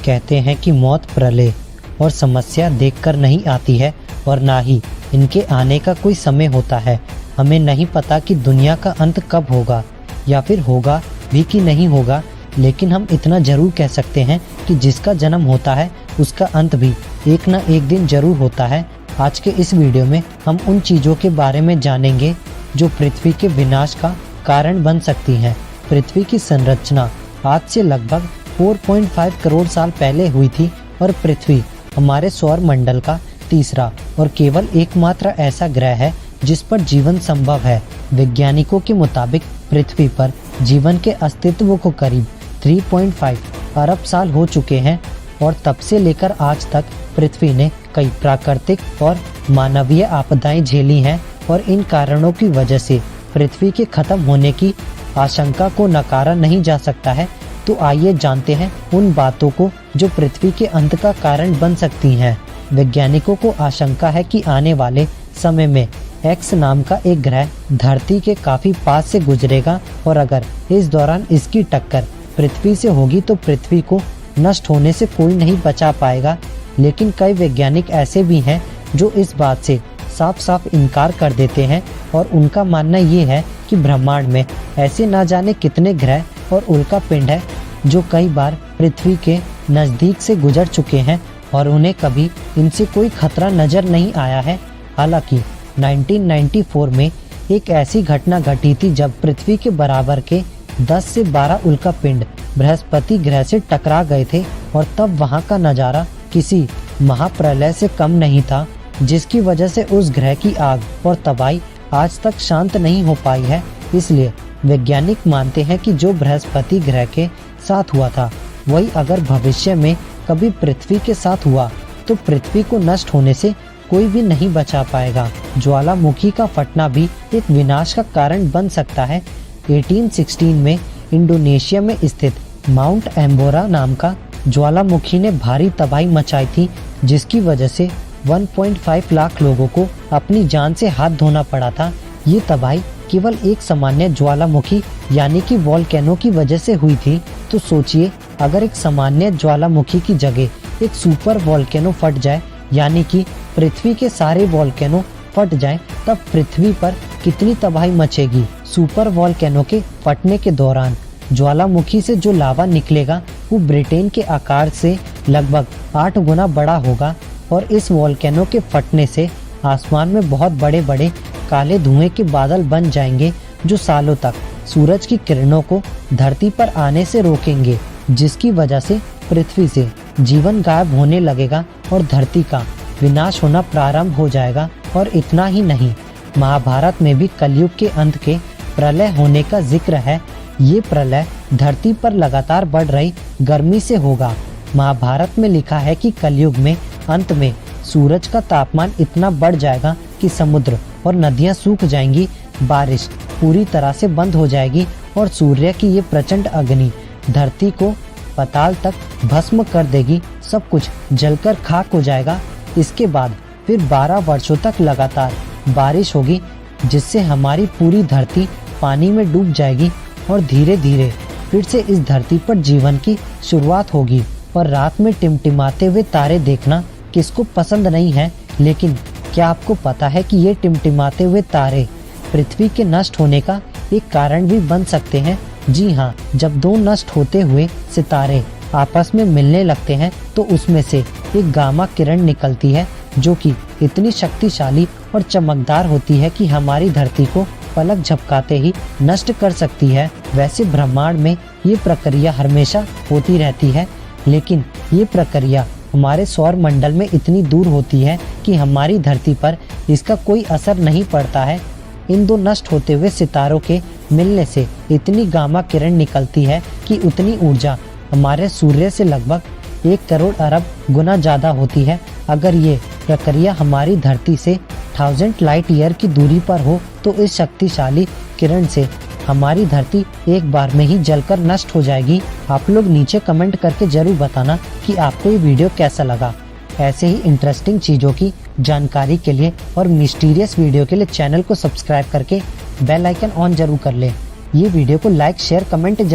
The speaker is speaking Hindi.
कहते हैं कि मौत प्रलय और समस्या देखकर नहीं आती है और ना ही इनके आने का कोई समय होता है। हमें नहीं पता कि दुनिया का अंत कब होगा या फिर होगा भी कि नहीं होगा, लेकिन हम इतना जरूर कह सकते हैं कि जिसका जन्म होता है उसका अंत भी एक ना एक दिन जरूर होता है। आज के इस वीडियो में हम उन चीज़ों के बारे में जानेंगे जो पृथ्वी के विनाश का कारण बन सकती हैं। पृथ्वी की संरचना आज से लगभग 4.5 करोड़ साल पहले हुई थी और पृथ्वी हमारे सौर मंडल का तीसरा और केवल एकमात्र ऐसा ग्रह है जिस पर जीवन संभव है। वैज्ञानिकों के मुताबिक पृथ्वी पर जीवन के अस्तित्व को करीब 3.5 अरब साल हो चुके हैं और तब से लेकर आज तक पृथ्वी ने कई प्राकृतिक और मानवीय आपदाएं झेली हैं और इन कारणों की वजह से पृथ्वी के खत्म होने की आशंका को नकारा नहीं जा सकता है। तो आइए जानते हैं उन बातों को जो पृथ्वी के अंत का कारण बन सकती हैं। वैज्ञानिकों को आशंका है कि आने वाले समय में एक्स नाम का एक ग्रह धरती के काफी पास से गुजरेगा और अगर इस दौरान इसकी टक्कर पृथ्वी से होगी तो पृथ्वी को नष्ट होने से कोई नहीं बचा पाएगा। लेकिन कई वैज्ञानिक ऐसे भी हैं जो इस बात से साफ साफ इनकार कर देते हैं और उनका मानना ये है कि ब्रह्मांड में ऐसे ना जाने कितने ग्रह और उल्का पिंड है जो कई बार पृथ्वी के नज़दीक से गुजर चुके हैं और उन्हें कभी इनसे कोई खतरा नजर नहीं आया है। हालांकि 1994 में एक ऐसी घटना घटी थी जब पृथ्वी के बराबर के 10 से 12 उल्का पिंड बृहस्पति ग्रह से टकरा गए थे और तब वहां का नज़ारा किसी महाप्रलय से कम नहीं था, जिसकी वजह से उस ग्रह की आग और तबाही आज तक शांत नहीं हो पाई है। इसलिए वैज्ञानिक मानते हैं कि जो बृहस्पति ग्रह के साथ हुआ था वही अगर भविष्य में कभी पृथ्वी के साथ हुआ तो पृथ्वी को नष्ट होने से कोई भी नहीं बचा पाएगा। ज्वालामुखी का फटना भी एक विनाश का कारण बन सकता है। 1816 में इंडोनेशिया में स्थित माउंट एम्बोरा नाम का ज्वालामुखी ने भारी तबाही मचाई थी, जिसकी वजह से 1.5 लाख लोगों को अपनी जान से हाथ धोना पड़ा था। ये तबाही केवल एक सामान्य ज्वालामुखी यानी कि वॉल्केनो की वजह से हुई थी। तो सोचिए, अगर एक सामान्य ज्वालामुखी की जगह एक सुपर वॉल्केनो फट जाए यानी कि पृथ्वी के सारे वॉल्केनो फट जाएं, तब पृथ्वी पर कितनी तबाही मचेगी। सुपर वॉल्केनो के फटने के दौरान ज्वालामुखी से जो लावा निकलेगा वो ब्रिटेन के आकार से लगभग 8 गुना बड़ा होगा और इस वॉल्केनो के फटने से आसमान में बहुत बड़े बड़े काले धुएं के बादल बन जाएंगे जो सालों तक सूरज की किरणों को धरती पर आने से रोकेंगे, जिसकी वजह से पृथ्वी से जीवन गायब होने लगेगा और धरती का विनाश होना प्रारंभ हो जाएगा। और इतना ही नहीं, महाभारत में भी कलयुग के अंत के प्रलय होने का जिक्र है। ये प्रलय धरती पर लगातार बढ़ रही गर्मी से होगा। महाभारत में लिखा है कि कलयुग में अंत में सूरज का तापमान इतना बढ़ जाएगा कि समुद्र और नदियां सूख जाएंगी, बारिश पूरी तरह से बंद हो जाएगी और सूर्य की ये प्रचंड अग्नि धरती को पाताल तक भस्म कर देगी। सब कुछ जलकर खाक हो जाएगा। इसके बाद फिर 12 वर्षों तक लगातार बारिश होगी, जिससे हमारी पूरी धरती पानी में डूब जाएगी और धीरे धीरे फिर से इस धरती पर जीवन की शुरुआत होगी। और रात में टिमटिमाते हुए तारे देखना किसको पसंद नहीं है, लेकिन क्या आपको पता है कि ये टिमटिमाते हुए तारे पृथ्वी के नष्ट होने का एक कारण भी बन सकते हैं। जी हाँ, जब दो नष्ट होते हुए सितारे आपस में मिलने लगते हैं तो उसमें से एक गामा किरण निकलती है जो कि इतनी शक्तिशाली और चमकदार होती है कि हमारी धरती को पलक झपकाते ही नष्ट कर सकती है। वैसे ब्रह्मांड में ये प्रक्रिया हमेशा होती रहती है, लेकिन ये प्रक्रिया हमारे सौर मंडल में इतनी दूर होती है कि हमारी धरती पर इसका कोई असर नहीं पड़ता है। इन दो नष्ट होते हुए सितारों के मिलने से इतनी गामा किरण निकलती है कि उतनी ऊर्जा हमारे सूर्य से लगभग 1 करोड़ अरब गुना ज़्यादा होती है। अगर ये प्रक्रिया हमारी धरती से 1000 लाइट ईयर की दूरी पर हो तो इस शक्तिशाली किरण से हमारी धरती एक बार में ही जलकर नष्ट हो जाएगी। आप लोग नीचे कमेंट करके जरूर बताना कि आपको ये वीडियो कैसा लगा। ऐसे ही इंटरेस्टिंग चीज़ों की जानकारी के लिए और मिस्टीरियस वीडियो के लिए चैनल को सब्सक्राइब करके बेल आइकन ऑन जरूर कर लें। ये वीडियो को लाइक शेयर कमेंट जरूर